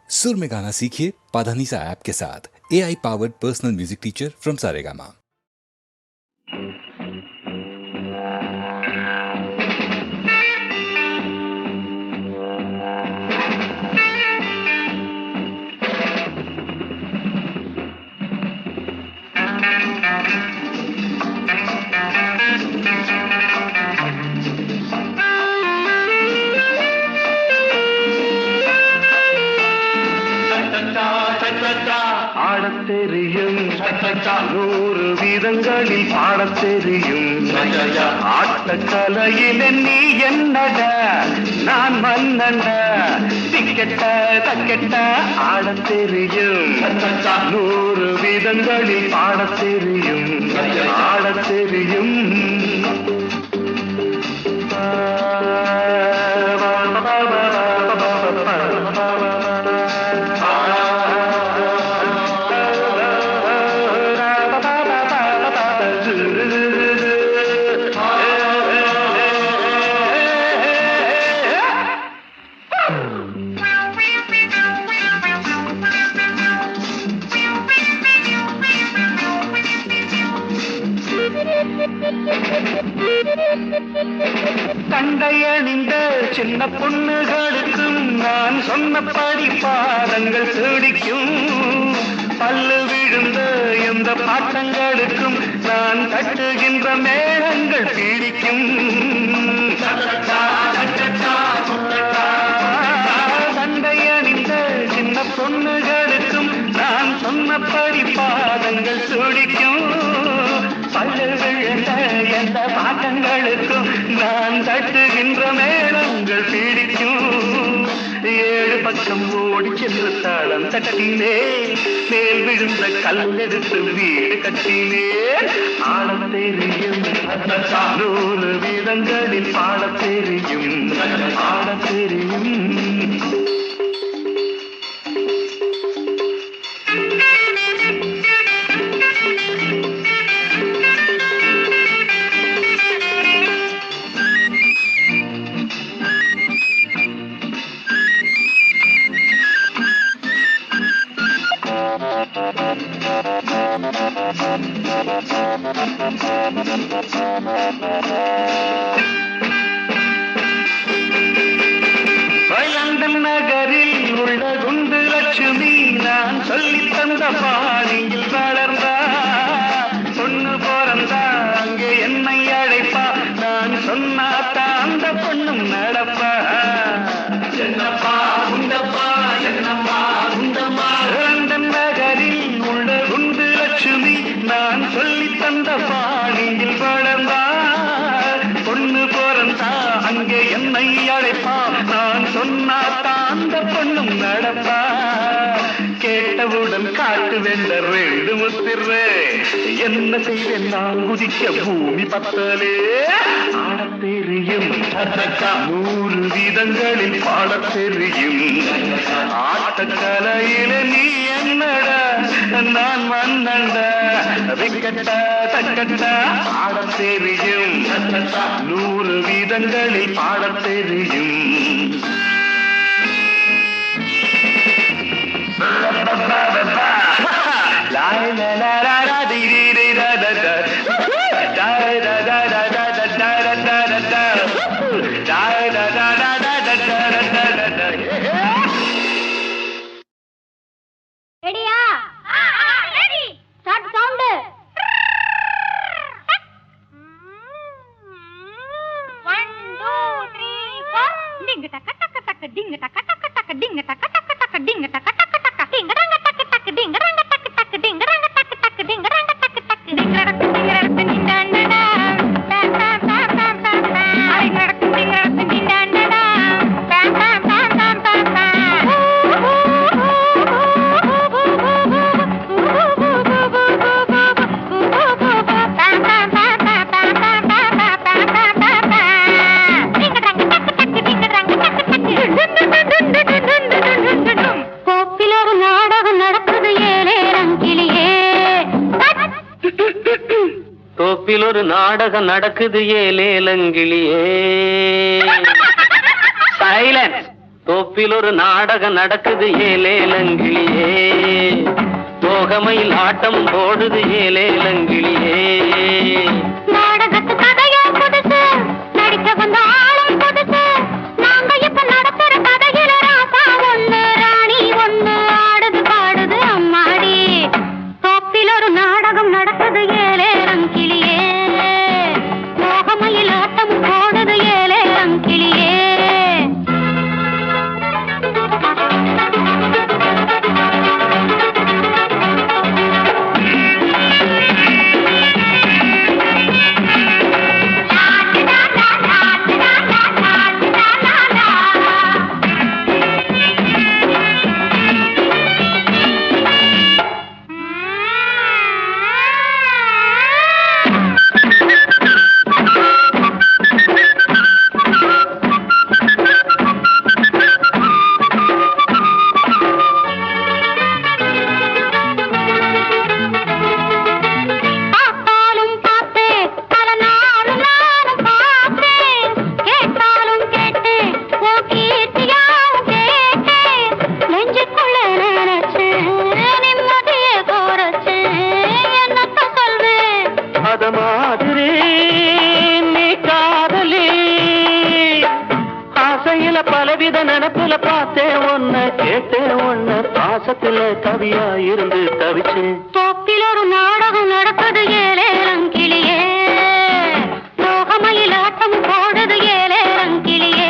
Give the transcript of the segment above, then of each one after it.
सुर में गाना सीखिए पाधानीसा ऐप के साथ। AI powered personal music teacher from Saregama. ஆடத் தெரியும் நூறு வீதங்களில் பாடத் தெரியும் ஆட்டக்கலையில் நீ என்னட நான் மன்னண்ட திக்கெட்ட தக்கெட்ட ஆடத் தெரியும் நூறு வீதங்களில் பாடத் தெரியும் ஆடத் தெரியும் கண்டையணிந்த சின்ன பொண்ணுகளுக்கும் நான் சொன்னபடி பாதங்கள் சீடிக்கும் பல்லு விழுந்த எந்த பாட்டங்களுக்கும் நான் தட்டுகின்ற மேளங்கள் பீடிக்கும் கண்டையணிந்த சின்ன பொண்ணுகளுக்கும் நான் சொன்னபடி பாதங்கள் சீடிக்கும் பல்லு விழுந்த எந்த பாட்டங்களுக்கும் நான் தட்டுகின்ற மேளங்கள் பீடிக்கும் ஏழு பக்கம் ஓடி சென்று தாளம் தட்டினே மேல் விழுந்த கல்லெடுத்து வீடு கட்டினே ஆடத் தெரியும் நூறு வீதங்களில் பாடத் தெரியும் ஆடத் தெரியும் லண்டன் நகரில் உள்ள குண்டு லட்சுமி நான் சொல்லி தந்த பாணியில் வளர்ந்தா பொண்ணு பிறந்தா அங்கே என்னை அழைப்பா நான் சொன்னாத்தா அந்த பொண்ணும் நடப்பா என்னப்பா உண்டப்பா என்னம்மா உண்டம்மா லண்டன் நகரில் உள்ள குண்டு லட்சுமி நான் சொல்லி தந்த பாணியில் வளர்ந்தா பொண்ணு பிறந்தா அங்கே என்னை அழைப்பா நான் சொன்னாத்தா அந்த பொண்ணும் நடப்பா கேட்டவுடன் காட்டு வென்ற ரெண்டு முத்திரே என்ன செய்வேன் நான் குதிக்க பூமி பத்தலே ஆடத் தெரியும் நூறு வீதங்களில் பாடத் தெரியும் ஆட்டக்கலையில நீ என்னட நான் மன்னண்ட விக்கட்ட தக்கட்ட ஆடத் தெரியும் நூறு வீதங்களில் பாடத் தெரியும் தோப்பில் ஒரு நாடகம் நடக்குது ஏலேலங்கிளியே. சைலன்ஸ். தோப்பில் ஒரு நாடகம் நடக்குது ஏலேலங்கிளியே, தோகமையில் ஆட்டம் போடுது ஏலேலங்கிளியே. நாடகத்து கதையோ புதுசு, நடிக்க வந்த ஆளும் புதுசு. நாங்க இப்ப நடத்துற கதையில ராசா ஒண்ணு ராணி ஒண்ணு ஆடுது பாடுது அம்மாடி. தோப்பில் ஒரு நாடகம் நடக்குது ஏலேலங்கிளியே, தோகமையில் ஆட்டம் போடுது ஏலேலங்கிளியே. பலவித நினப்புல பார்த்தேன் ஒன்ன கேட்டேன் ஒன்ன பாசத்துல கவியா இருந்து தவிச்சேன். தோப்பில் ஒரு நாடகம் நடக்குது ஏலேலங்கிளியே, தோகமையில் ஆட்டம் போடுது ஏலேலங்கிளியே.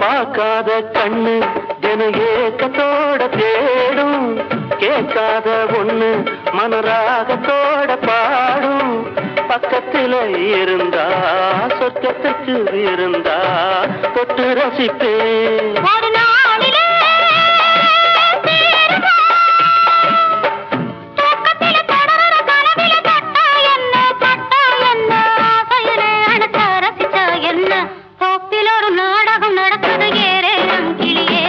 பார்க்காத கண்ணு ஜன ஏக்கத்தோட தேடும், கேட்காத ஒண்ணு மனராகத்தோட பாடும். பக்கத்துல இருந்தா சொர்க்கத்துக்கு இருந்தா தொட்டு ரசிப்பேன். ஒரு நாளிலே தூக்கத்தில தொடர கனவில தட்டா என்ன ஆசையில அணைச்ச ரசிச்ச என்ன. தோப்பில் ஒரு நாடகம் நடக்குது ஏலேலங்கிளியே,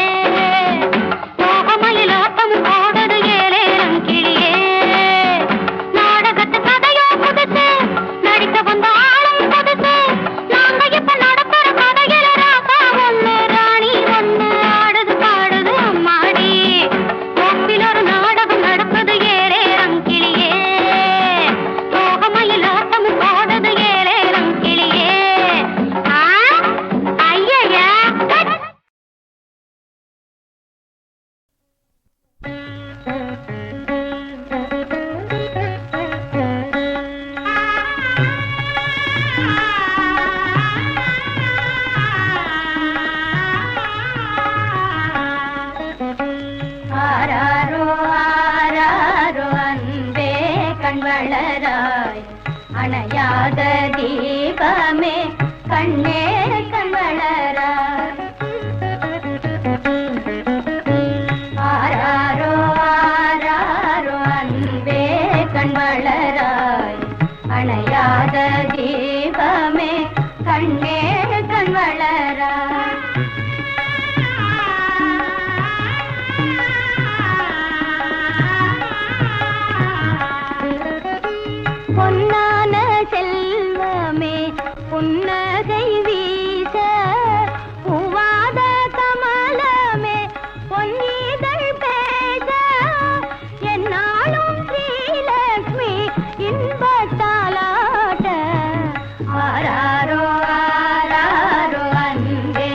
தோகமையில் ஆட்டம் போடுது ஏலேலங்கிளியே. நாடகத்து கதையோ புதுசு, நடிக்க வந்த ஆளும் புதுசு. நாங்க இப்ப நடத்துற கதையில ராசா ஒண்ணு ராணி ஒண்ணு ஆடுது பாடுது அம்மாடி. தோப்பில் ஒரு நாடகம் நடக்குது ஏலேலங்கிளியே, தோகமையில் ஆட்டம் போடுது ஏலேலங்கிளியே. ஐயா ஆராரோ ஆராரோ அன்பே கண்வளராய், அணையாத தீபமே கண்ணே கண்வளராய். ஆராரோ ஆராரோ அன்பே கண்வளராய், அணையாத தீபமே கண்ணே கண்வளராய். பொன்னான செல்வமே புன்னகை வீச, பூவாத கமலமே பொன்னிதழ் பேச, என்னாலும் ஸ்ரீலக்ஷ்மி இன்பத்தாலாட்ட. ஆராரோ ஆராரோ அன்பே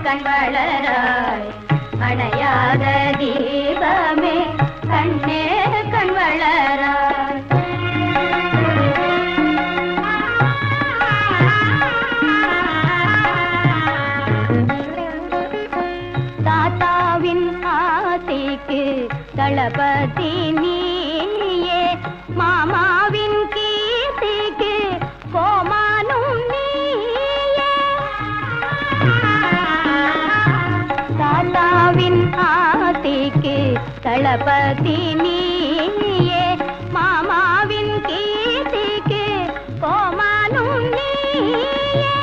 கண்வளராய், அணையாத தீபமே கண்ணே கண்வளராய். தளபதி நீயே மாமாவின் கீர்த்திக்கு கோமானும் நீயே தாத்தாவின் ஆத்திக்கு தளபதி நீயே மாமாவின் கீர்த்திக்கு கோமானும் நீயே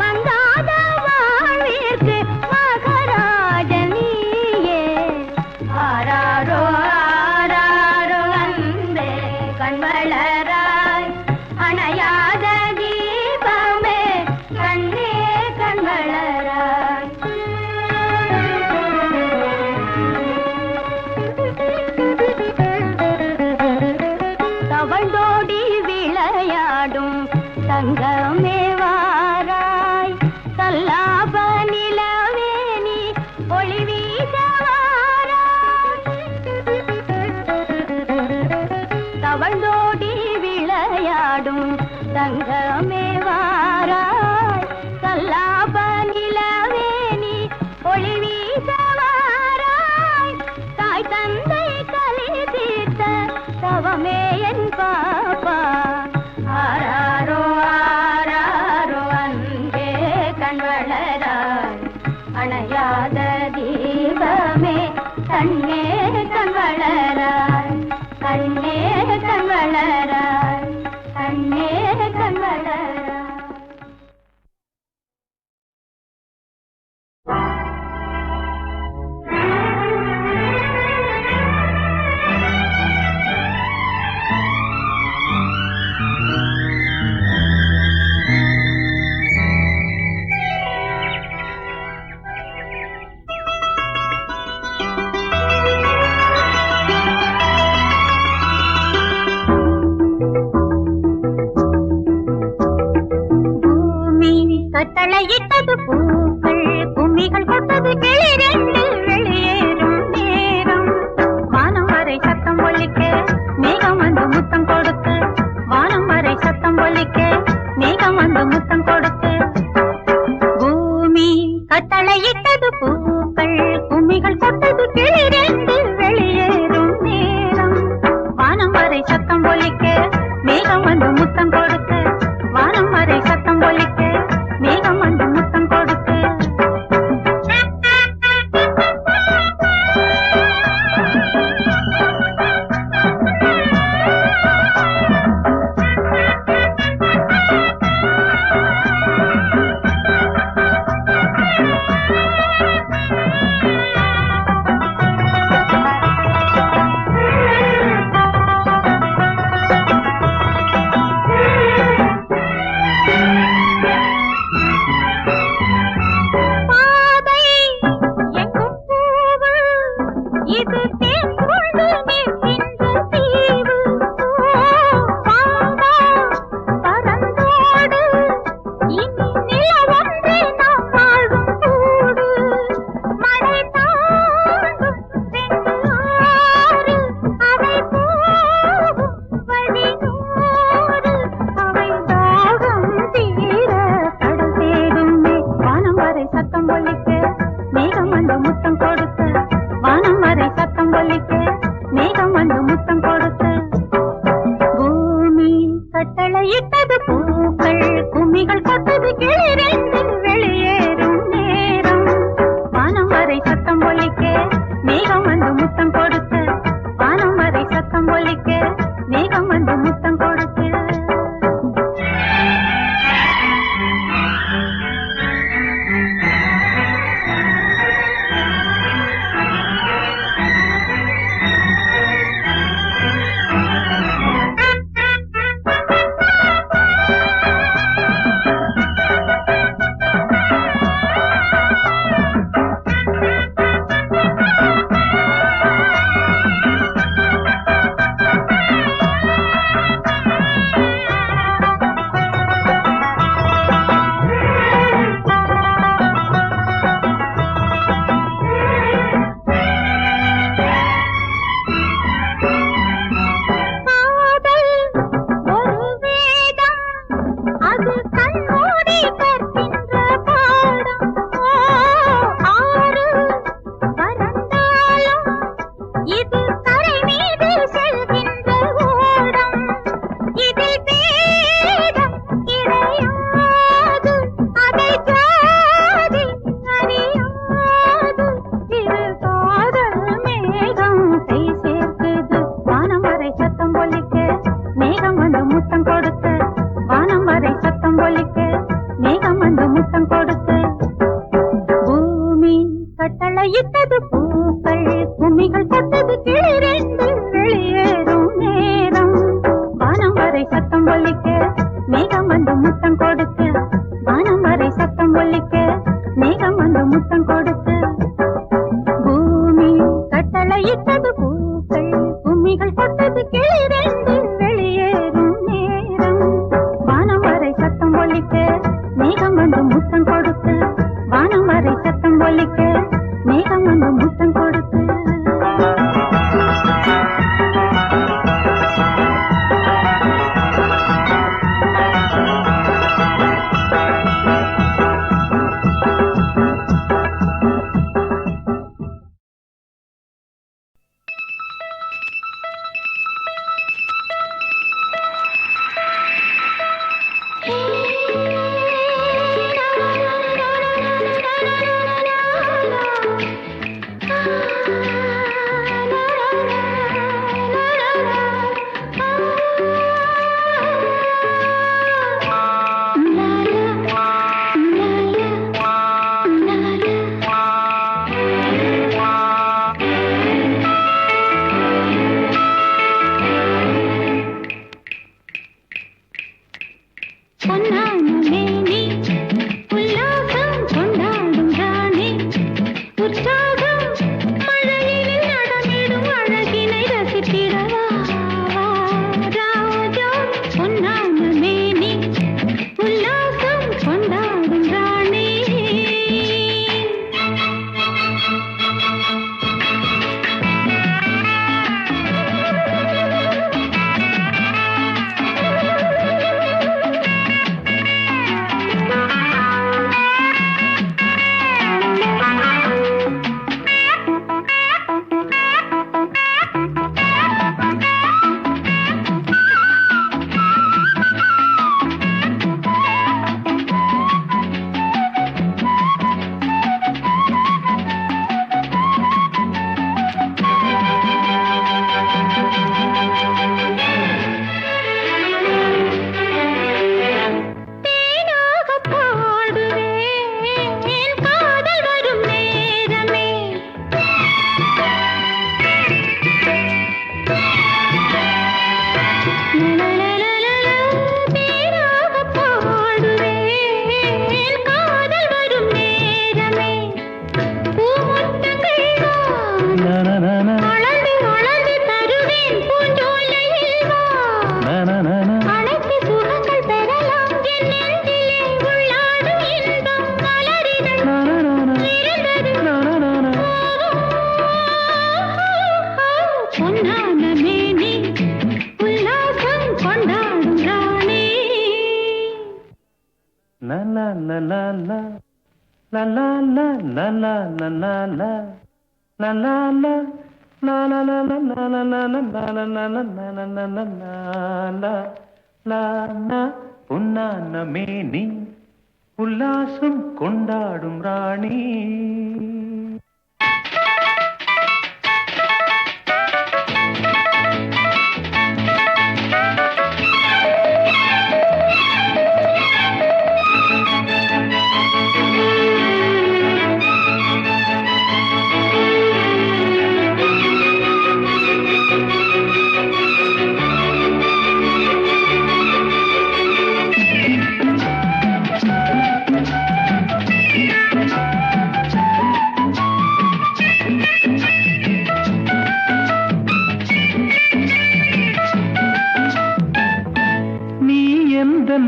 மங்காத வாழ்விற்கு மகராஜன் நீயே ஆராரோ ஆராரோ அன்பே கண்வளராய் அணையாத தீபமே கண்ணே கண்வளராய் தவழ்ந்தோடி விளையாடும் தங்கமே வாராய் சல்லாப நிலவே நீ ஒளி வீச வாராய் தவழ்ந்தோடி விளையாடும் தங்கமே வாராய் சல்லாப நிலவே நீ ஒளி வீச வாராய் தாய் தந்தை கலை தீர்த்த தவமே என் பாப்பா ஆராரோ ஆராரோ அன்பே கண்வளராய் அணையாத தீபமே கண்ணே கண்வளராய் கண்ணே கண்வளராய் கண்ணே கண்வளராய் கட்டளையிட்டது பூக்கள் கும்மிகள் கொட்டது கிளிரெண்டு வெளியேறும் நேரம் வானம் வரை சத்தம் ஒலிக்க மேகம் வந்து முத்தம் கொடுத்து வானம் வரை சத்தம் ஒலிக்க மேகம் வந்து முத்தம் கொடுத்து பூமி கட்டளையிட்டது பூக்கள் கும்மிகள் கொட்டது கிளிரெண்டு வெளியேறும் நேரம் வானம் வரை சத்தம் ஒலிக்க மேகம் வந்து முத்தம் கொடுத்து வானம் வரை சத்தம் ஒலிக்க மேகம் வந்து முத்தம் கொடுத்து இட்டது பூக்கள் கும்மிகள் கொட்டது கிளிரண்டு வெளியேறும் நேரம் வானம் வரை சத்தம் ஒலிக்க மேகம் வந்து முத்தம் கொடுத்து வானம் வரை சத்தம் ஒலிக்க மேகம் வந்து முத்தம் கொடுத்து பொன்னான மேனி உல்லாசம் கொண்டாடும் ராணி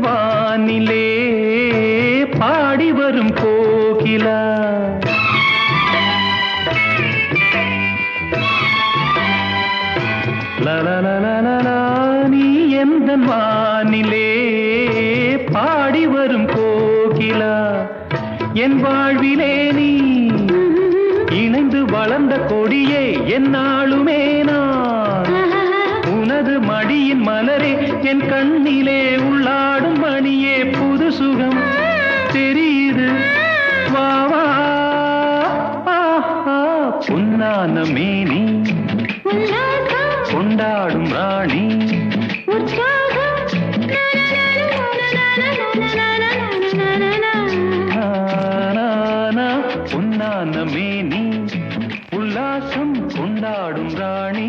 வானிலே பாடி வரும் கோகிலா லலலலலலா நீ எந்த வானிலே பாடி வரும் கோகிலா என் வாழ்விலே நீ இணைந்து வளர்ந்த கொடியே என்னாலுமே நான் உனது மடியின் மலரே என் கண்ணிலே உள்ளாடும் மணியே புது சுகம் தெரியுது வா வா பொன்னான மேனி கொண்டாடும் ராணி பொன்னான மேனி உல்லாசம் கொண்டாடும் ராணி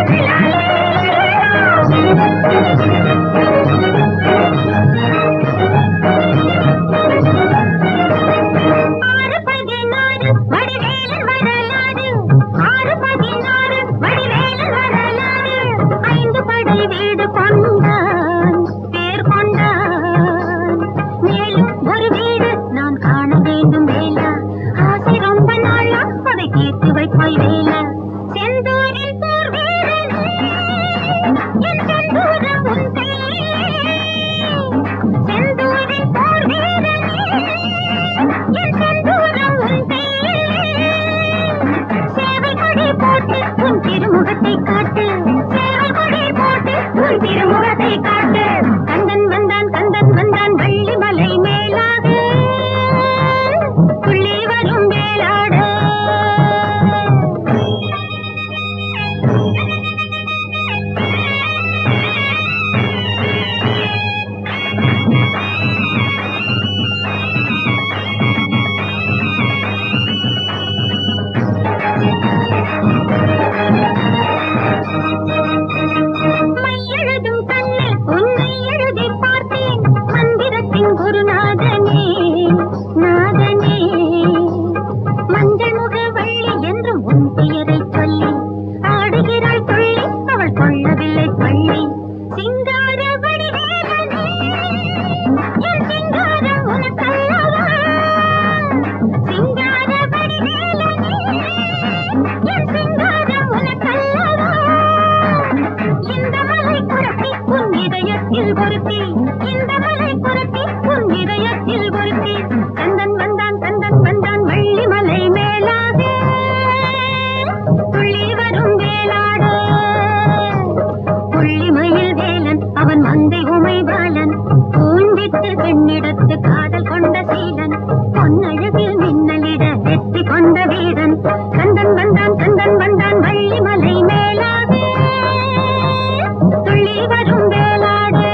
ஒருத்தி இந்த மலை பொருத்தி உன் இதயத்தில் ஒருத்தி கந்தன் வந்தான் வள்ளி மலை மேலாக துள்ளி வரும் வேளாடு புள்ளிமயில் வேலன் அவன் மந்தை உமை பாலன் பூண்டிட்டு பெண்ணிடத்து காதல் கொண்ட சீலன் பொன்னழகில் மின்னலிட வெற்றி கொண்ட வீரன் கந்தன் வந்தான் வள்ளி மலை மேலாக துள்ளி வரும் வேளாடு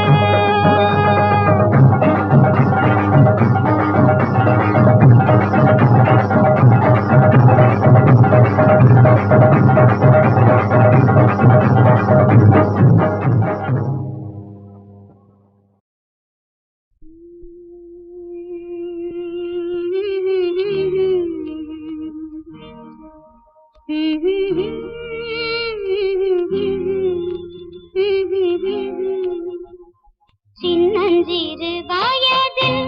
சின்னஞ்சிறு வயதில்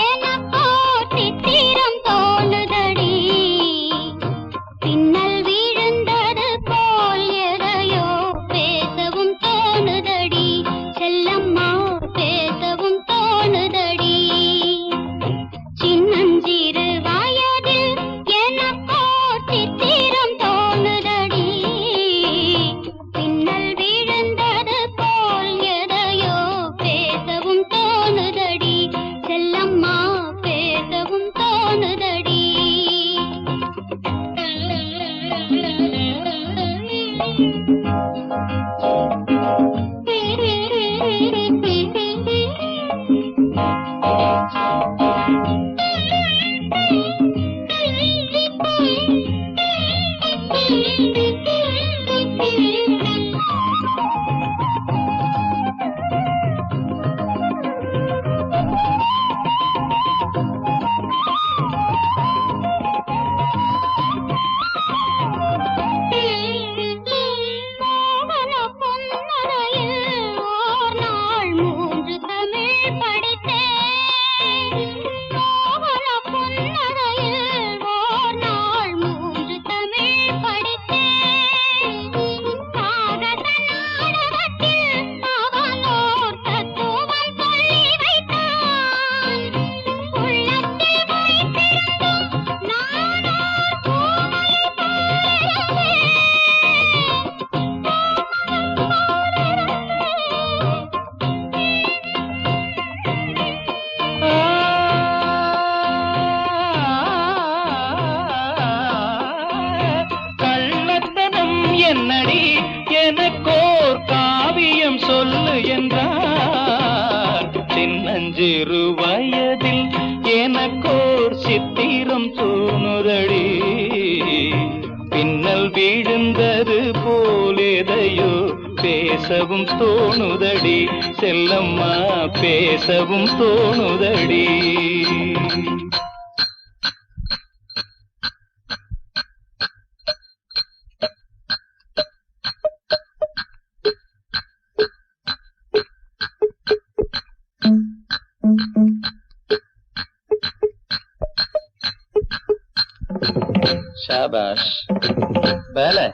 எனக்கோ சித்திரம் தோணுதடி பின்னல் விழுந்தது போல் எதையோ பேசவும் தோணுதடி செல்லம்மா பேசவும் தோணுதடி சின்னஞ்சிறு வயதில் எனக்கோ சித்திரம் தோணுதடி பின்னல் விழுந்தது போல் எதையோ பேசவும் தோணுதடி செல்லம்மா பேசவும் தோணுதடி மோகன பொன்னரையில் ஓர் நாள் 3 தமிழ் படித்தேன் மோகன பொன்னரையில் ஓர் நாள் 3 தமிழ் படித்தேன் சாகச நாடகத்தில் அவனோர் தத்துவம் சொல்லி வைத்தான் உள்ளத்தில் வைத்திருந்தும் நானோ பூமலை போலவே கள்ளத்தனம் என்னடி எனக்கோர் காவியம் சொல்லு என்றார் சின்னஞ்சிறு வயதில் எனக்கோர் சித்திரம் தோணுதடி பின்னல் வீழ்ந்தது போலேதையோ பேசவும் தோணுதடி செல்லம்மா பேசவும் தோணுதடி शाबाश पहले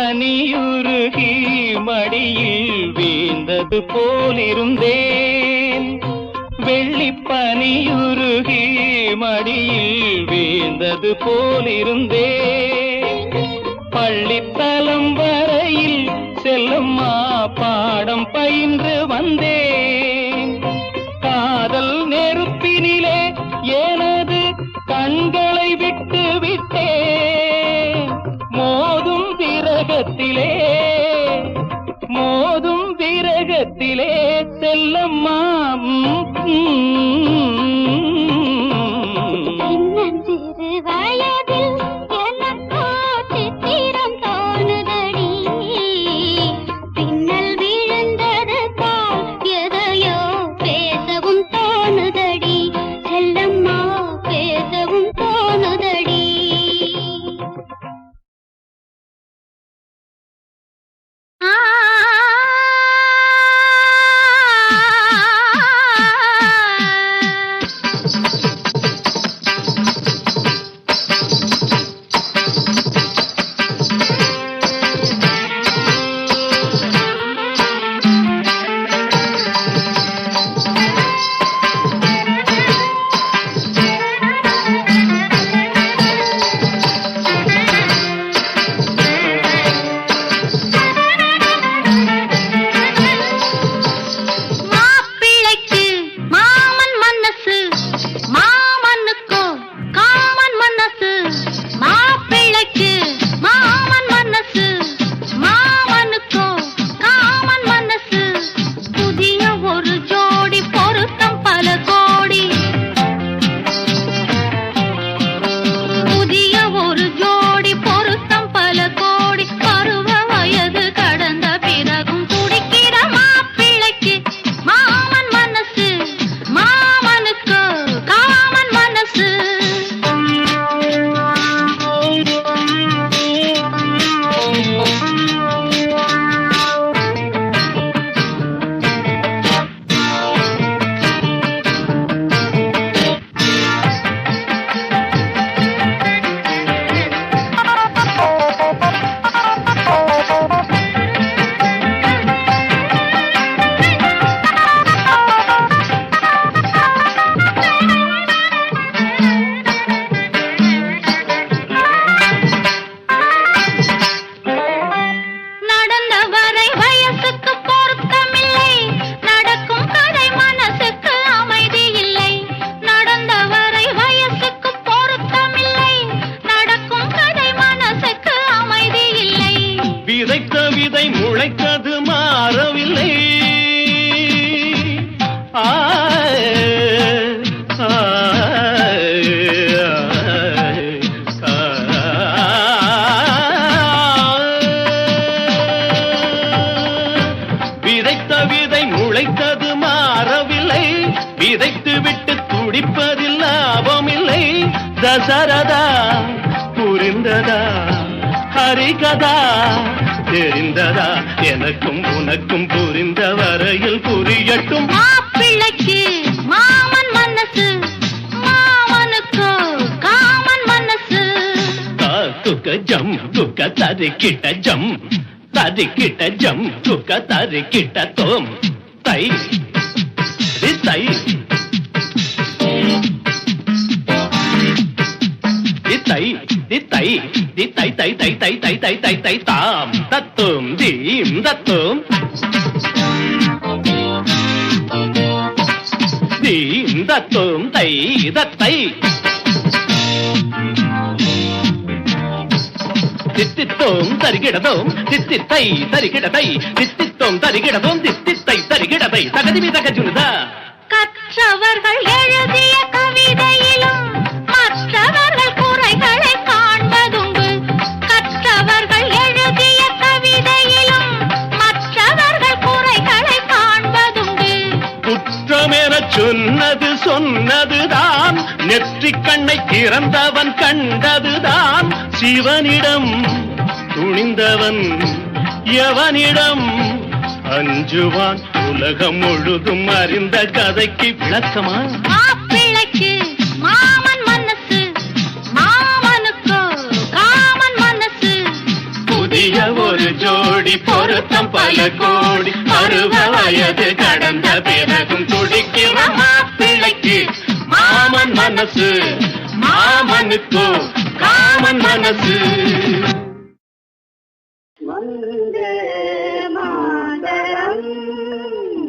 வெள்ளிப்பனியுருகி மடியில் வீழ்ந்தது போலிருந்தேன் வெள்ளிப்பனியுருகி மடியில் வீழ்ந்தது போலிருந்தேன் பள்ளித்தலம் வரையில் செல்லம்மா பாடம் பயின்று வந்தேன் காதல் நெருப்பினிலே எனது கண்களை விட்டு விட்டேன் மோதும் விரகத்திலே செல்லம்மா சின்னஞ்சிறு வயதில் எனக்கோ சித்திரம் தோணுதடி பின்னல் விழுந்தது போல் எதையோ பேசவும் தோணுதடி செல்லம்மா விட்டு துடிப்பதில் லாபமில்லை. தசரதா புரிந்ததா ஹரிகதா தெரிந்ததா? எனக்கும் உனக்கும் புரிந்த வரையில் புரியட்டும். மாப்பிள்ளைக்கு மாமன் மனசு, மாமனுக்கு காமன் மனசு. குக்க ஜம் குக்க தரிக்கிட்ட ஜம், தரிக்கிட்ட ஜம் குக்க தரிக்கிட்ட தோம் தை தை தை தை தை தை தை தை தை தை தை தை தை தாம் தத்தும் தீம் தத்தும் தீம் தத்தும் தை தத்தை தித்தித்தோம் தரிகிடதோம் தித்தித்தை தரிகிடதை தித்தித்தோம் தரிகிடதோம் தித்தித்தை தரிகிடதை தகதிமி தகஜுனுதா. கற்றவர்கள் எழுதிய கவிதையிலும் மற்றவர்கள் குறைகளை காண்பதுண்டு. கற்றவர்கள் எழுதிய கவிதையிலும் மற்றவர்கள் குறைகளை காண்பதுண்டு. குற்றமென சொன்னது சொன்னதுதான், நெற்றிக் கண்ணை திறந்தவன் கண்டதுதான். சிவனிடம் துணிந்தவன் எவனிடம் அஞ்சுவான்? உலகம் முழுதும் அறிந்த கதைக்கு விளக்கமா? மாப்பிள்ளைக்கு மாமன் மனசு, மாமனுக்கு காமன் மனசு. புதிய ஒரு ஜோடி பொருத்தம் பல கோடி, பருவ வயது கடந்த பிறகும் துடிக்கிற மாப்பிள்ளைக்கு மாமன் மனசு, மாமனுக்கு காமன் மனசு. வந்தே மாதரம்,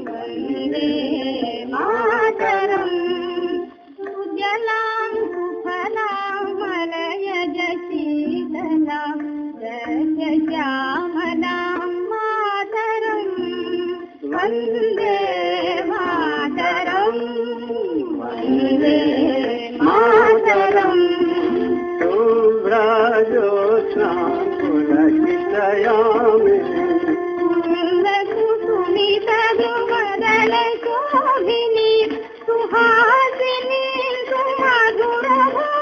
வந்தே மாதரம். சுஜலாம் சுஃபலாம் மலயஜ சீதலாம் ஜயஜாமலாம் மாதரம். வந்தே மாதரம், வந்தே மாதரம். शुभ्रजोत्स्ना पुलकितयामि सुमितदुवदनशोभिनी सुहासिनी सुमधुरभाषिणी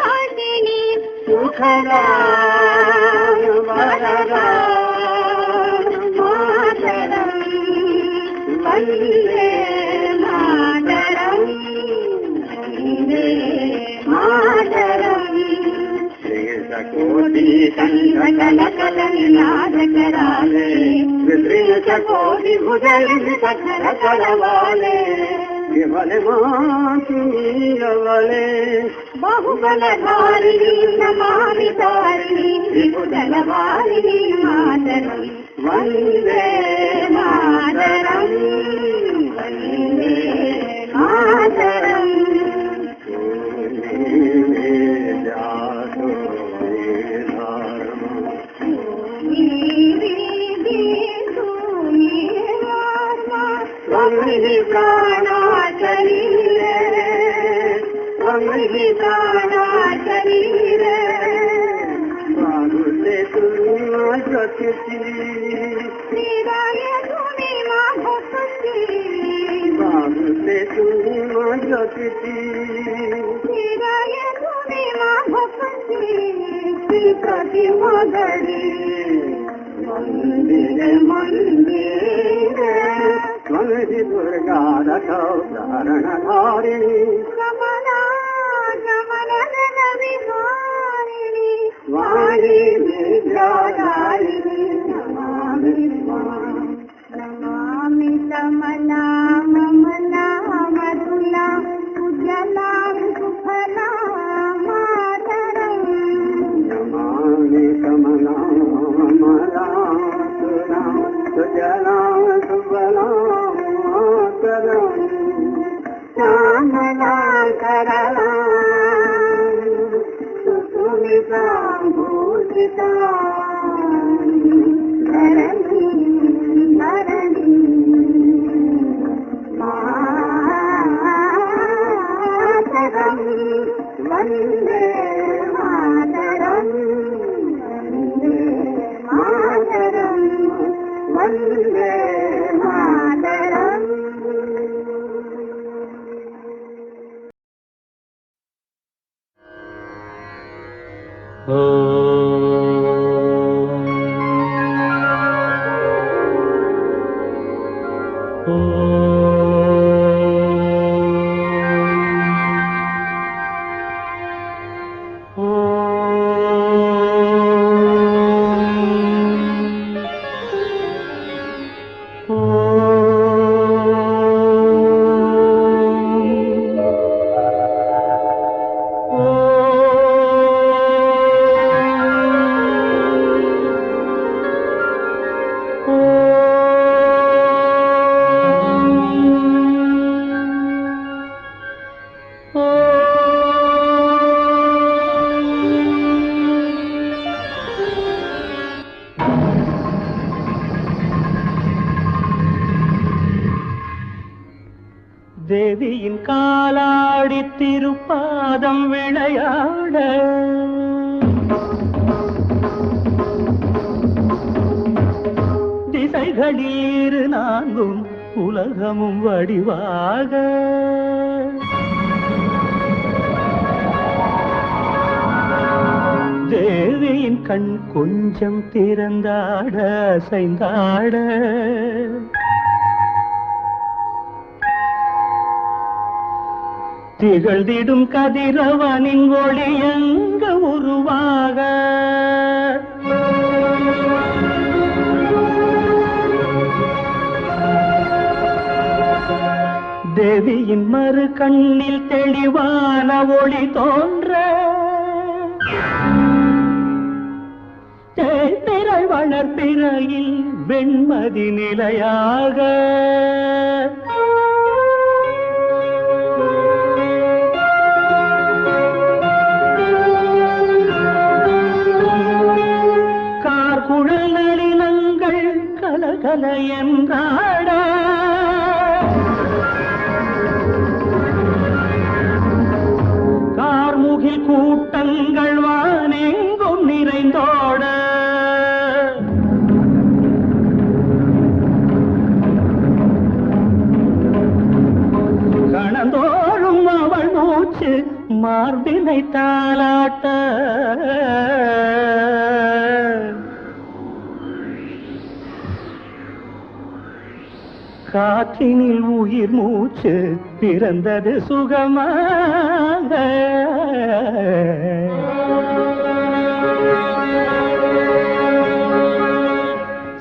सुखदां वरदां मातरं वन्दे मातरं, वन्दे मातरं. कोटि कलकलनिनादकराले विदृत कोटि भुजलिखर करवाले केवल मातुलवले बहुबलधारिणी नमामि तारिणी त्रिभुजलधारिणी मातरं. वन्दे मातरं, वन्दे मातरं. मंदिर मंदिर मनहि दुर्गा रथो धारण धारिणी कमला कमलन विहारिणी वाणी विद्यादायिनी नमामि मां नमामि कमला ममला मधुला उज्ज्वला सुफला मातरं. नमामि कमलां मलां सुजलां सुफलां मातरं श्यामलां करलां सुमितां भूषितां धरणीं धरणीं मातरं. वन्दे मातरं, वन्दे मातरं, वन्दे मातरम्. தேவியின் காலாடி திருப்பாதம் விளையாட திசைகளில் இரு நான்கும் உலகமும் வடிவாக தேவியின் கண் கொஞ்சம் திறந்தாட அசைந்தாட திகழ்ந்திடும் கதிரவனின் ஒளி எங்க உருவாக தேவியின் மறு கண்ணில் தெளிவான ஒளி தோன்ற தேய்திரள் வளர்ப்பிறையில் வெண்மதி நிலையாக குழலினங்கள் கலகல என்றாட கார்முகில் கூட்டங்கள் வானெங்கும் நிறைந்தோட கணந்தோறும் அவள் மூச்சு மார்பினை தாளாட்ட காற்றினில் உயிர் மூச்சு பிறந்தது சுகமாக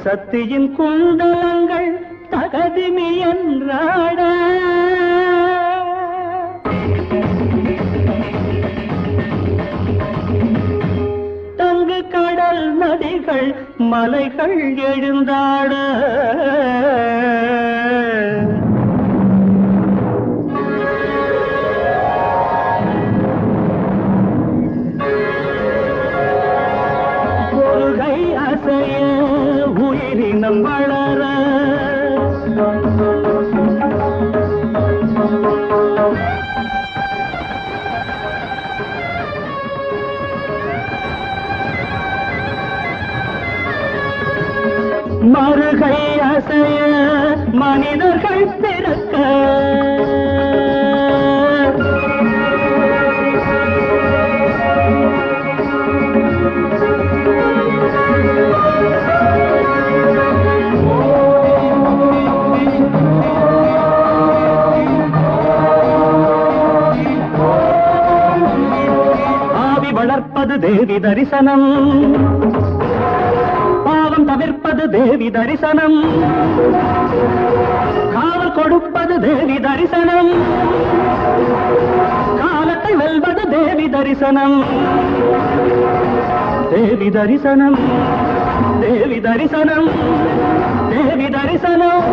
சக்தியின் குண்டலங்கள் தகதிமி என்றாட தங்கு கடல் நதிகள் மலைகள் எழுந்தாட கொள்கை அசைய உயிரினம் வளர மறுகை அசைய மனிதர்கள் பிறக்க ஆவி வளர்ப்பது தேவி தரிசனம் தவிர்ப்பது தேவி தரிசனம் காவல் கொடுப்பது தேவி தரிசனம் காலத்தை வெல்வது தேவி தரிசனம் தேவி தரிசனம் தேவி தரிசனம் தேவி தரிசனம்